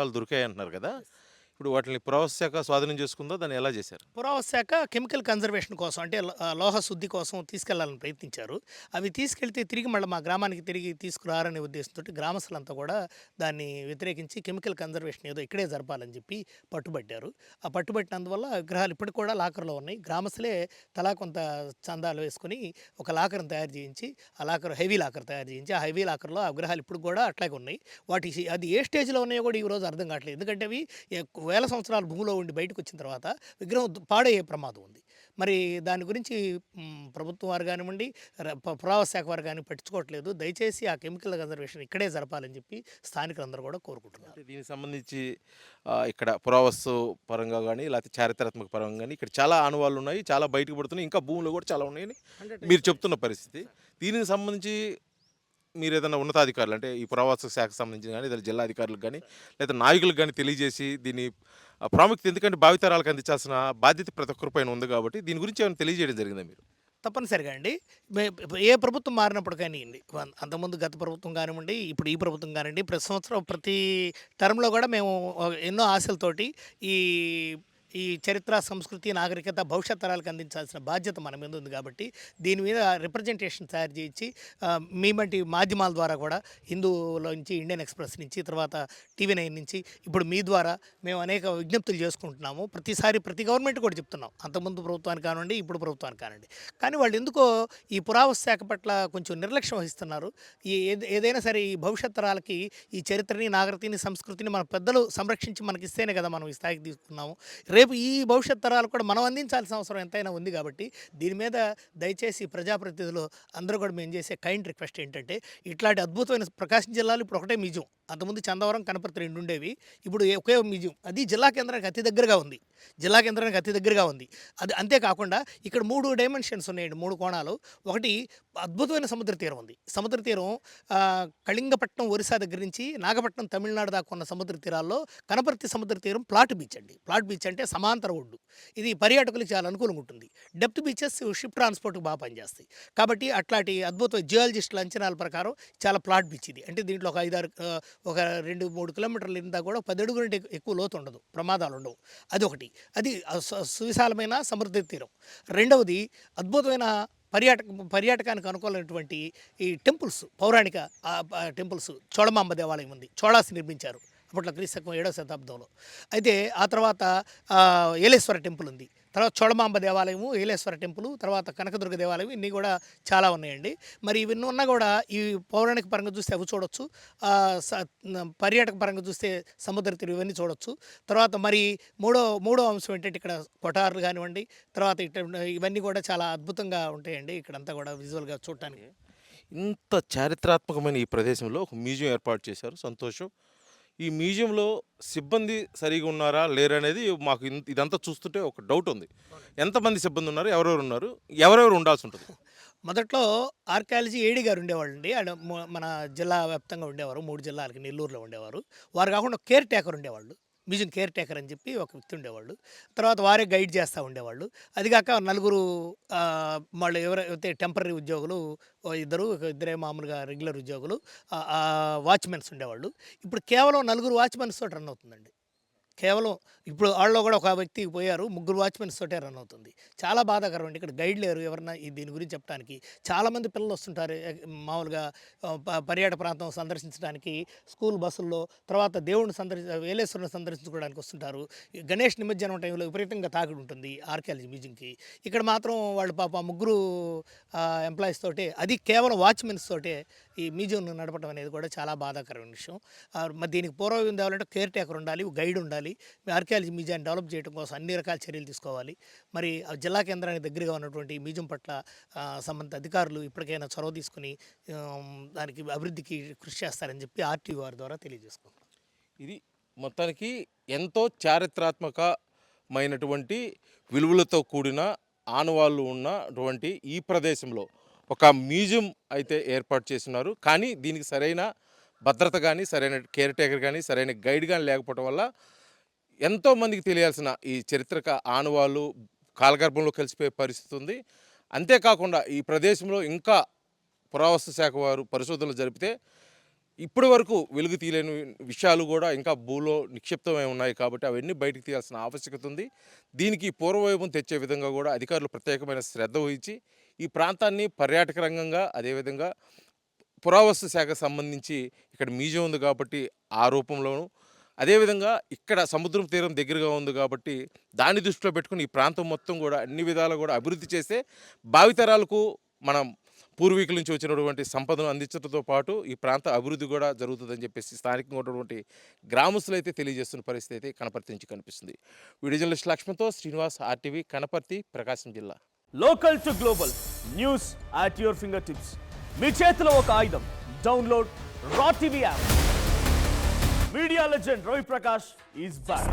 విగ్రహాలు దొరికాయి అంటున్నారు కదా! ఇప్పుడు వాటిని పురావస్తు శాఖ స్వాధీనం చేసుకుందా? దాన్ని ఎలా చేశారు? పురావస్తు శాఖ కెమికల్ కన్జర్వేషన్ కోసం అంటే లోహ శుద్ధి కోసం తీసుకెళ్లాలని ప్రయత్నించారు. అవి తీసుకెళ్తే తిరిగి మళ్ళీ మా గ్రామానికి తిరిగి తీసుకురారనే ఉద్దేశంతోటి గ్రామస్తులంతా కూడా దాన్ని వ్యతిరేకించి కెమికల్ కన్జర్వేషన్ ఏదో ఇక్కడే జరపాలని చెప్పి పట్టుబట్టారు. ఆ పట్టుబట్టినందువల్ల విగ్రహాలు ఇప్పటికి కూడా లాకర్‌లో ఉన్నాయి. గ్రామస్తులే తలా కొంత చందాలు వేసుకొని ఒక లాకర్‌ని తయారు చేయించి, ఆ లాకర్ హెవీ లాకర్ తయారు చేయించి, ఆ హెవీ లాకర్‌లో ఆ విగ్రహాలు ఇప్పటికి కూడా అట్లాగే ఉన్నాయి. అది ఏ స్టేజ్‌లో ఉన్నాయో కూడా ఈరోజు అర్థం కావట్లేదు. ఎందుకంటే అవి వేల సంవత్సరాలు భూమిలో ఉండి బయటకొచ్చిన తర్వాత విగ్రహం పాడయ్యే ప్రమాదం ఉంది. మరి దాని గురించి ప్రభుత్వం వారు గానివ్వండి, పురావస్తు శాఖ వారు గాని పట్టించుకోవట్లేదు. దయచేసి ఆ కెమికల్ కన్జర్వేషన్ ఇక్కడే జరపాలని చెప్పి స్థానికులందరూ కూడా కోరుకుంటున్నారు. అంటే దీనికి సంబంధించి ఇక్కడ పురావస్తు పరంగా గాని, లేకపోతే చారిత్రాత్మక పరంగా గాని ఇక్కడ చాలా ఆనవాళ్లున్నాయి. చాలా బయటకు పడుతున్నాయి. ఇంకా భూములు కూడా చాలా ఉన్నాయని మీరు చెప్తున్న పరిస్థితి. దీనికి సంబంధించి మీరేదైనా ఉన్నతాధికారులు అంటే ఈ పురావస్తు శాఖకు సంబంధించిన గాని, లేదా జిల్లా అధికారులకు గాని, లేదా నాయకులకు గాని తెలియజేసి దీని ప్రాముఖ్యత ఎందుకంటే భావితరాలకు అందించాల్సిన బాధ్యత ప్రతి ఒక్కరి పైన ఉంది కాబట్టి దీని గురించి ఏమైనా తెలియజేయడం జరిగిందా మీరు? తప్పనిసరిగా అండి. మే ఏ ప్రభుత్వం మారినప్పుడు కానియండి, అంతకుముందు గత ప్రభుత్వం కానివ్వండి, ఇప్పుడు ఈ ప్రభుత్వం కానివ్వండి, ప్రతి సంవత్సరం ప్రతి టర్మ్‌లో కూడా మేము ఎన్నో ఆశలతోటి ఈ ఈ చరిత్ర, సంస్కృతి, నాగరికత భవిష్యత్ తరాలకు అందించాల్సిన బాధ్యత మన మీద ఉంది కాబట్టి, దీని మీద రిప్రజెంటేషన్ తయారు చేయించి మీ వంటి మాధ్యమాల ద్వారా కూడా హిందూలో నుంచి, ఇండియన్ ఎక్స్‌ప్రెస్ నుంచి, తర్వాత టీవీ9 నుంచి, ఇప్పుడు మీ ద్వారా మేము అనేక విజ్ఞప్తులు చేసుకుంటున్నాము. ప్రతిసారి ప్రతి గవర్నమెంట్ కూడా చెప్తున్నాం. అంతకుముందు ప్రభుత్వానికి కానివ్వండి, ఇప్పుడు ప్రభుత్వానికి కానివ్వండి. కానీ వాళ్ళు ఎందుకో ఈ పురావస్తు శాఖ పట్ల కొంచెం నిర్లక్ష్యం వహిస్తున్నారు. ఏదైనా సరే ఈ భవిష్యత్ తరాలకి ఈ చరిత్రని, నాగరికతని, సంస్కృతిని మన పెద్దలు సంరక్షించి మనకిస్తేనే కదా మనం ఈ స్థాయికి తీసుకున్నాము. రేపు ఈ భవిష్యత్ తరాలు కూడా మనం అందించాల్సిన అవసరం ఎంతైనా ఉంది కాబట్టి దీని మీద దయచేసి ప్రజాప్రతినిధులు అందరూ కూడా మేము చేసే కైండ్ రిక్వెస్ట్ ఏంటంటే, ఇట్లాంటి అద్భుతమైన ప్రకాశం జిల్లాలో ఇప్పుడు ఒకటే మ్యూజియం. అంతకుముందు చందవరం, కనపర్తి 2 ఉండేవి. ఇప్పుడు ఒకే మ్యూజియం. అది జిల్లా కేంద్రానికి అతి దగ్గరగా ఉంది. జిల్లా కేంద్రానికి అతి దగ్గరగా ఉంది. అది అంతేకాకుండా ఇక్కడ 3 డైమెన్షన్స్ ఉన్నాయండి. 3 కోణాలు. ఒకటి అద్భుతమైన సముద్ర తీరం ఉంది. సముద్ర తీరం కళింగపట్నం ఒరిస్సా దగ్గర నుంచి నాగపట్నం తమిళనాడు దాకా ఉన్న సముద్ర తీరాల్లో కనపర్తి సముద్ర తీరం ప్లాట్ బీచ్ అండి. ప్లాట్ బీచ్ అంటే సమాంతర ఒడ్డు. ఇది పర్యాటకులకు చాలా అనుకూలంగా ఉంటుంది. డెప్త్ బీచెస్ షిప్ ట్రాన్స్‌పోర్ట్‌కి బాగా పనిచేస్తాయి. కాబట్టి అట్లాంటి అద్భుతమైన జియాలజిస్టుల అంచనాల ప్రకారం చాలా ప్లాట్ బీచ్ ఇది. అంటే దీంట్లో ఒక 5, 6 ఒక 2, 3 కిలోమీటర్ల ఇంతా కూడా 10 అడుగుల కంటే ఎక్కువ లోతు ఉండదు. ప్రమాదాలు ఉండవు. అదొకటి. అది సువిశాలమైన సముద్ర తీరం. రెండవది అద్భుతమైన పర్యాటకానికి అనుకూలమైనటువంటి ఈ టెంపుల్స్, పౌరాణిక టెంపుల్స్. చోళమాంబ దేవాలయం ఉంది. చోళాస్ నిర్మించారు అప్పట్లో క్రీస్తు 7వ శతాబ్దంలో. అయితే ఆ తర్వాత ఏలేశ్వర టెంపుల్ ఉంది. తర్వాత చోళమాంబ దేవాలయము, ఏలేశ్వర టెంపుల్, తర్వాత కనకదుర్గ దేవాలయం, ఇన్ని కూడా చాలా ఉన్నాయండి. మరి ఇవన్నీ ఉన్నా కూడా ఈ పౌరాణిక పరంగా చూస్తే అవి చూడొచ్చు. పర్యాటక పరంగా చూస్తే సముద్ర తీరం ఇవన్నీ చూడొచ్చు. తర్వాత మరి మూడో అంశం ఏంటంటే ఇక్కడ కొఠార్లు కానివ్వండి, తర్వాత ఇవన్నీ కూడా చాలా అద్భుతంగా ఉంటాయండి ఇక్కడంతా కూడా విజువల్‌గా చూడటానికి. ఇంత చారిత్రాత్మకమైన ఈ ప్రదేశంలో ఒక మ్యూజియం ఏర్పాటు చేశారు. సంతోషం. ఈ మ్యూజియంలో సిబ్బంది సరిగా ఉన్నారా? లేరనేది మాకు ఇదంతా చూస్తుంటే ఒక డౌట్ ఉంది. ఎంతమంది సిబ్బంది ఉన్నారు? ఎవరెవరు ఉన్నారు? ఎవరెవరు ఉండాల్సుంటది? మొదట్లో ఆర్కియాలజీ ఏడీ గారు ఉండేవాళ్ళండి. ఆయన మన జిల్లా వ్యాప్తంగా ఉండేవారు. 3 జిల్లాలకి నెల్లూరులో ఉండేవారు. వారు కాకుండా కేర్ టేకర్ ఉండేవాళ్ళు. మ్యూజియం కేర్ టేకర్ అని చెప్పి ఒక వ్యక్తి ఉండేవాళ్ళు. తర్వాత వారే గైడ్ చేస్తూ ఉండేవాళ్ళు. అది కాక నలుగురు వాళ్ళు ఎవరైతే టెంపరరీ ఉద్యోగులు ఇద్దరే మామూలుగా రెగ్యులర్ ఉద్యోగులు, వాచ్‌మెన్స్ ఉండేవాళ్ళు. ఇప్పుడు కేవలం నలుగురు వాచ్‌మెన్స్ తోటి రన్ అవుతుందండి. కేవలం ఇప్పుడు ఆళ్ళలో కూడా ఒక వ్యక్తి పోయారు. ముగ్గురు వాచ్‌మెన్స్ తోటే రన్ అవుతుంది. చాలా బాధాకరం అండి. ఇక్కడ గైడ్ లేరు ఎవరన్నా దీని గురించి చెప్పడానికి. చాలామంది పిల్లలు వస్తుంటారు. మామూలుగా పర్యాటక ప్రాంతం సందర్శించడానికి స్కూల్ బస్సుల్లో, తర్వాత దేవుడిని వేలేశ్వరుని సందర్శించుకోవడానికి వస్తుంటారు. ఈ గణేష్ నిమజ్జనం టైంలో విపరీతంగా తాకిడి ఉంటుంది ఆర్కియాలజీ మ్యూజియంకి. ఇక్కడ మాత్రం వాళ్ళు ముగ్గురు ఎంప్లాయీస్ తోటే, అది కేవలం వాచ్‌మెన్స్ తోటే ఈ మ్యూజియంను నడపడం అనేది కూడా చాలా బాధాకరమైన విషయం. మరి దీనికి పూర్వం తేవాలంటే కేర్ టేకర్ ఉండాలి, గైడ్ ఉండాలి. ఆర్కియాలజీ మ్యూజియాన్ని డెవలప్ చేయడం కోసం అన్ని రకాల చర్యలు తీసుకోవాలి. మరి జిల్లా కేంద్రానికి దగ్గరగా ఉన్నటువంటి మ్యూజియం పట్ల సంబంధిత అధికారులు ఇప్పటికైనా చొరవ తీసుకొని దానికి అభివృద్ధికి కృషి చేస్తారని చెప్పి ఆర్‌టీఓ వారి ద్వారా తెలియజేసుకుంటున్నాం. ఇది మొత్తానికి ఎంతో చారిత్రాత్మకమైనటువంటి విలువలతో కూడిన ఆనవాళ్ళు ఉన్నటువంటి ఈ ప్రదేశంలో ఒక మ్యూజియం అయితే ఏర్పాటు చేస్తున్నారు. కానీ దీనికి సరైన భద్రత కానీ, సరైన కేర్ టేకర్ కానీ, సరైన గైడ్ కానీ లేకపోవడం వల్ల ఎంతోమందికి తెలియాల్సిన ఈ చరిత్రక ఆనవాళ్ళు కాలగర్భంలో కలిసిపోయే పరిస్థితి ఉంది. అంతేకాకుండా ఈ ప్రదేశంలో ఇంకా పురావస్తు శాఖ వారు పరిశోధనలు జరిపితే ఇప్పటి వరకు వెలుగు తీయలేని విషయాలు కూడా ఇంకా భూలో నిక్షిప్తమై ఉన్నాయి కాబట్టి అవన్నీ బయటకు తీయాల్సిన ఆవశ్యకత ఉంది. దీనికి పూర్వవైభవం తెచ్చే విధంగా కూడా అధికారులు ప్రత్యేకమైన శ్రద్ధ వహించి ఈ ప్రాంతాన్ని పర్యాటక రంగంగా, అదేవిధంగా పురావస్తు శాఖకు సంబంధించి ఇక్కడ మ్యూజియం ఉంది కాబట్టి ఆ రూపంలోను, అదేవిధంగా ఇక్కడ సముద్రం తీరం దగ్గరగా ఉంది కాబట్టి దాన్ని దృష్టిలో పెట్టుకుని ఈ ప్రాంతం మొత్తం కూడా అన్ని విధాలు కూడా అభివృద్ధి చేస్తే భావితరాలకు మనం పూర్వీకుల నుంచి వచ్చినటువంటి సంపదను అందించడంతో పాటు ఈ ప్రాంత అభివృద్ధి కూడా జరుగుతుందని చెప్పేసి స్థానికంగా ఉన్నటువంటి గ్రామస్తులు అయితే తెలియజేస్తున్న పరిస్థితి అయితే కనపర్తి నుంచి కనిపిస్తుంది. వీడియో జర్నలిస్ట్ లక్ష్మణ్తో శ్రీనివాస్, ఆర్టీవీ, కనపర్తి, ప్రకాశం జిల్లా. Local to global news at your finger tips. మీ చేతిలో ఒక ఆయుధం. Download Raw TV app. Media legend Ravi Prakash is back.